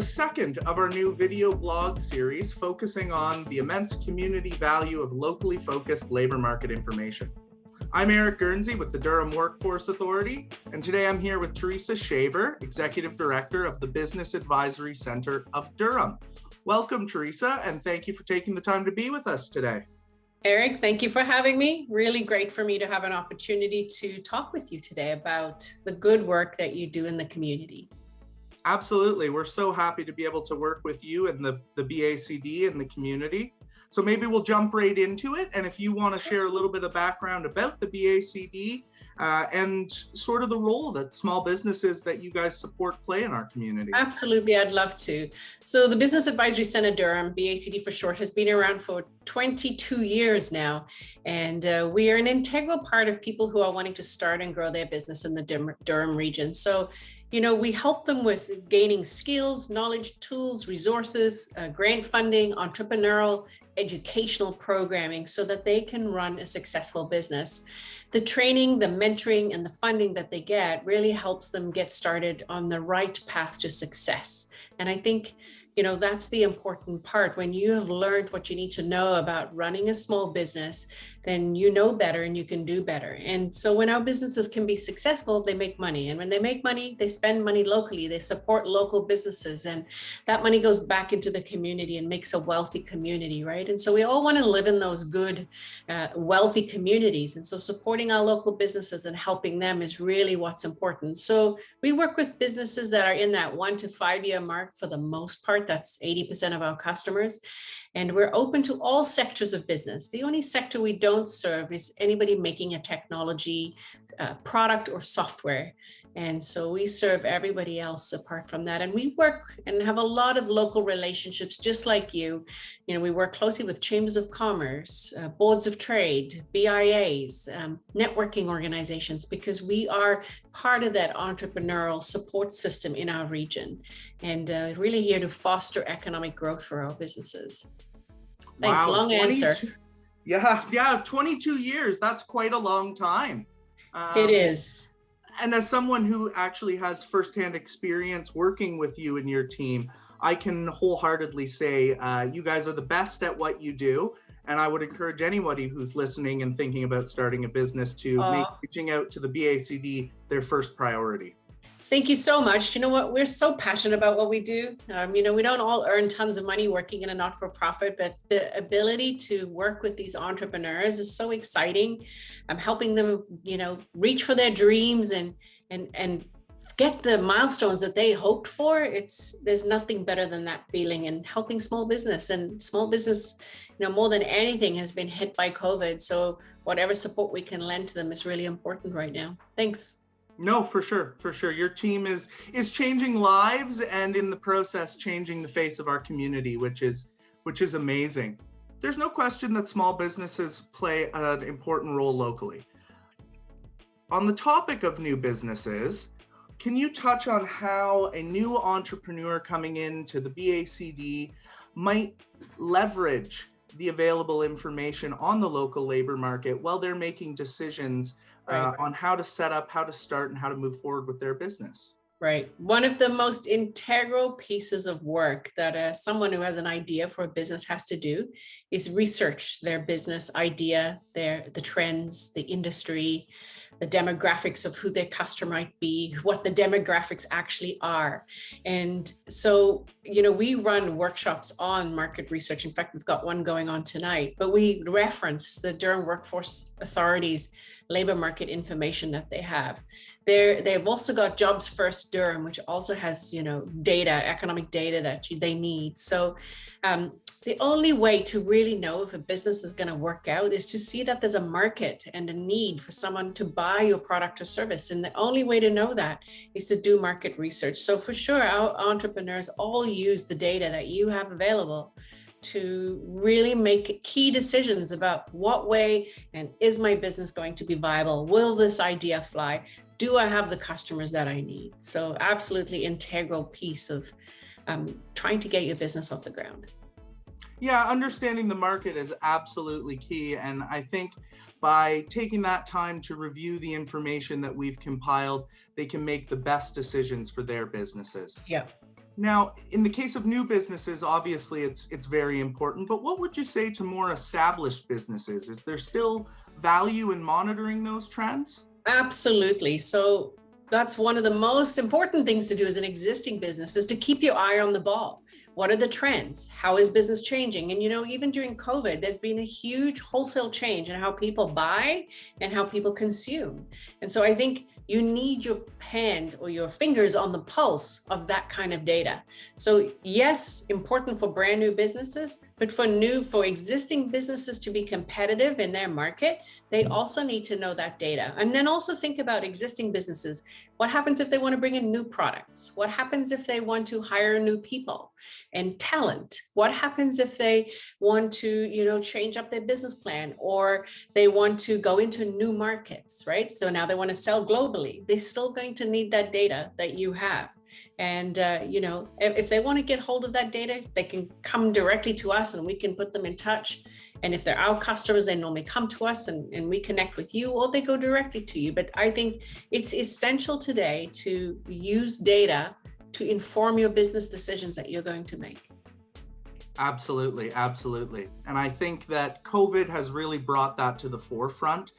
second of our new video blog series focusing on the immense community value of locally focused labor market information. I'm Eric Guernsey with the Durham Workforce Authority, and today I'm here with Teresa Shaver, Executive Director of the Business Advisory Center of Durham. Welcome, Teresa, and thank you for taking the time to be with us today. Eric, thank you for having me. Really great for me to have an opportunity to talk with you today about the good work that you do in the community. Absolutely. We're so happy to be able to work with you and the BACD and the community. So maybe we'll jump right into it. And if you want to share a little bit of background about the BACD and sort of the role that small businesses that you guys support play in our community. Absolutely, I'd love to. So the Business Advisory Center Durham, BACD for short, has been around for 22 years now. And we are an integral part of people who are wanting to start and grow their business in the Durham region. So we help them with gaining skills, knowledge, tools, resources, grant funding, entrepreneurial, educational programming so that they can run a successful business. The training, the mentoring, and the funding that they get really helps them get started on the right path to success. And I think, that's the important part. When you have learned what you need to know about running a small business, then you know better and you can do better. And so when our businesses can be successful, they make money. And when they make money, they spend money locally, they support local businesses, and that money goes back into the community and makes a wealthy community, right? And so we all want to live in those good, wealthy communities. And so supporting our local businesses and helping them is really what's important. So we work with businesses that are in that 1 to 5 year mark for the most part. That's 80% of our customers. And we're open to all sectors of business. The only sector we don't serve is anybody making a technology product or software. And so we serve everybody else apart from that. And we work and have a lot of local relationships, just like you. We work closely with chambers of commerce, boards of trade, BIAs, networking organizations, because we are part of that entrepreneurial support system in our region, and really here to foster economic growth for our businesses. Thanks, wow, long answer. Yeah, 22 years. That's quite a long time. It is. And as someone who actually has firsthand experience working with you and your team, I can wholeheartedly say you guys are the best at what you do. And I would encourage anybody who's listening and thinking about starting a business to make reaching out to the BACD their first priority. Thank you so much. You know what? We're so passionate about what we do. We don't all earn tons of money working in a not-for-profit, but the ability to work with these entrepreneurs is so exciting. I'm helping them, reach for their dreams and get the milestones that they hoped for. There's nothing better than that feeling, and helping small business, more than anything has been hit by COVID. So whatever support we can lend to them is really important right now. Thanks. No, for sure. Your team is changing lives and in the process changing the face of our community, which is amazing. There's no question that small businesses play an important role locally. On the topic of new businesses, can you touch on how a new entrepreneur coming into the BACD might leverage the available information on the local labor market while they're making decisions on how to set up, how to start, and how to move forward with their business? Right. One of the most integral pieces of work that someone who has an idea for a business has to do is research their business idea, the trends, the industry, the demographics of who their customer might be, what the demographics actually are. And so, we run workshops on market research. In fact, we've got one going on tonight, but we reference the Durham Workforce Authority's labor market information that they have. They've also got Jobs First Durham, which also has, data, economic data that they need. So the only way to really know if a business is going to work out is to see that there's a market and a need for someone to buy your product or service. And the only way to know that is to do market research. So for sure, our entrepreneurs all use the data that you have available to really make key decisions about what way and is my business going to be viable? Will this idea fly? Do I have the customers that I need? So absolutely integral piece of trying to get your business off the ground. Yeah, understanding the market is absolutely key. And I think by taking that time to review the information that we've compiled, they can make the best decisions for their businesses. Yeah. Now, in the case of new businesses, obviously it's very important, but what would you say to more established businesses? Is there still value in monitoring those trends? Absolutely. So that's one of the most important things to do as an existing business, is to keep your eye on the ball. What are the trends? How is business changing? And, even during COVID, there's been a huge wholesale change in how people buy and how people consume. And so I think you need your hand or your fingers on the pulse of that kind of data. So yes, important for brand new businesses, but for existing businesses to be competitive in their market, they also need to know that data. And then also think about existing businesses. What happens if they want to bring in new products? What happens if they want to hire new people and talent? What happens if they want to, change up their business plan, or they want to go into new markets, right? So now they want to sell globally. They're still going to need that data that you have. And, if they want to get hold of that data, they can come directly to us and we can put them in touch. And if they're our customers, they normally come to us and we connect with you, or they go directly to you. But I think it's essential today to use data to inform your business decisions that you're going to make. Absolutely, absolutely. And I think that COVID has really brought that to the forefront.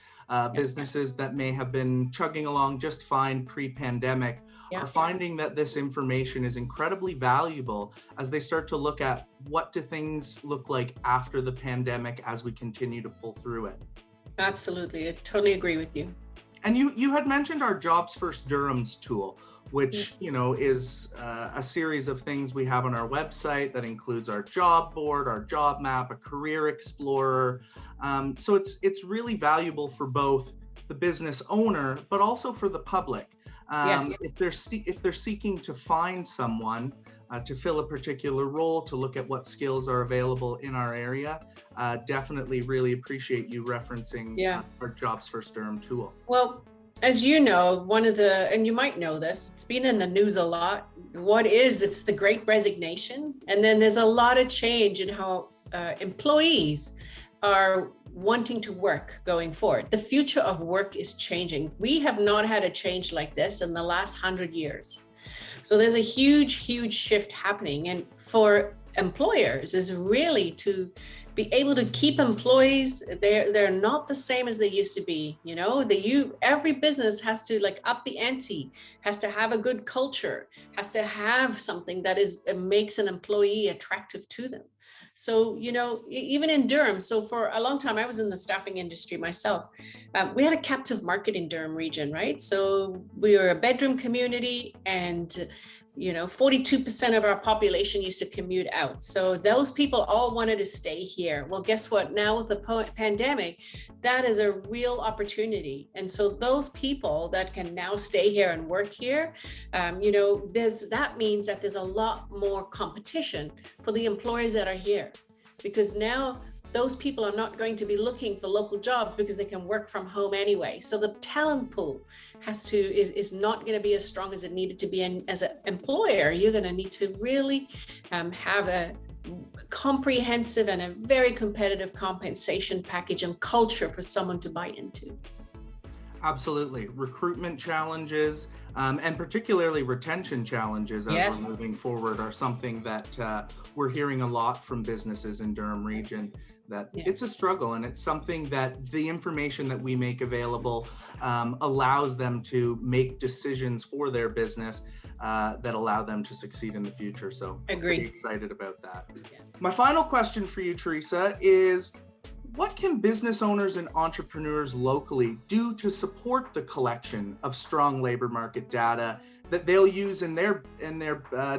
Businesses that may have been chugging along just fine pre-pandemic are finding that this information is incredibly valuable as they start to look at what do things look like after the pandemic as we continue to pull through it. Absolutely, I totally agree with you. And you had mentioned our Jobs First Durham's tool, which is a series of things we have on our website that includes our job board, our job map, a career explorer. So it's really valuable for both the business owner, but also for the public. If they're seeking to find someone to fill a particular role, to look at what skills are available in our area, definitely really appreciate you referencing our Jobs First Durham tool. Well, as you know, and you might know this, it's been in the news a lot. It's the Great Resignation. And then there's a lot of change in how employees are wanting to work going forward. The future of work is changing. We have not had a change like this in the last 100 years. So there's a huge, huge shift happening. And for employers is really to be able to keep employees. They're not the same as they used to be. Every business has to up the ante, has to have a good culture, has to have something that makes an employee attractive to them. So, even in Durham, so for a long time, I was in the staffing industry myself. We had a captive market in Durham region, right? So we were a bedroom community, and 42% of our population used to commute out. So those people all wanted to stay here. Well, guess what? Now with the pandemic, that is a real opportunity. And so those people that can now stay here and work here, that means that there's a lot more competition for the employers that are here, because now those people are not going to be looking for local jobs because they can work from home anyway. So the talent pool is not going to be as strong as it needed to be. And as an employer, you're going to need to really have a comprehensive and a very competitive compensation package and culture for someone to buy into. Absolutely. Recruitment challenges and particularly retention challenges as we're moving forward are something that we're hearing a lot from businesses in Durham region, that it's a struggle, and it's something that the information that we make available allows them to make decisions for their business that allow them to succeed in the future. So Agreed. Pretty excited about that. My final question for you, Teresa, is what can business owners and entrepreneurs locally do to support the collection of strong labor market data that they'll use in their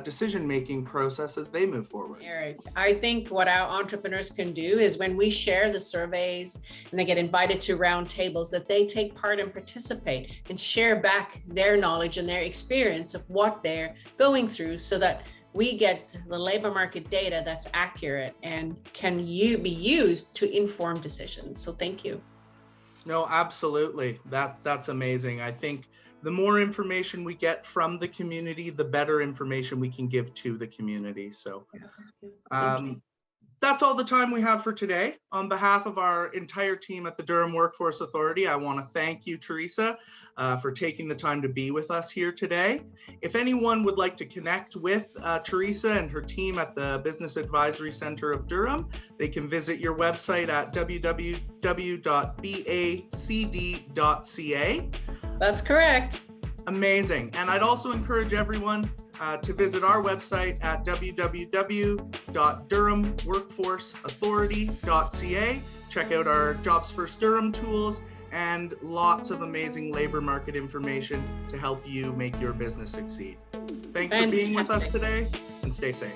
decision-making process as they move forward? Eric, I think what our entrepreneurs can do is when we share the surveys and they get invited to round tables, that they take part and participate and share back their knowledge and their experience of what they're going through, so that we get the labor market data that's accurate and can be used to inform decisions. So thank you. No, absolutely. That's amazing. I think the more information we get from the community, the better information we can give to the community. So That's all the time we have for today. On behalf of our entire team at the Durham Workforce Authority, I want to thank you, Teresa, for taking the time to be with us here today. If anyone would like to connect with Teresa and her team at the Business Advisory Center of Durham, they can visit your website at www.bacd.ca. That's correct. Amazing. And I'd also encourage everyone to visit our website at www.durhamworkforceauthority.ca. Check out our Jobs First Durham tools and lots of amazing labor market information to help you make your business succeed. Thanks for being with us today, and stay safe.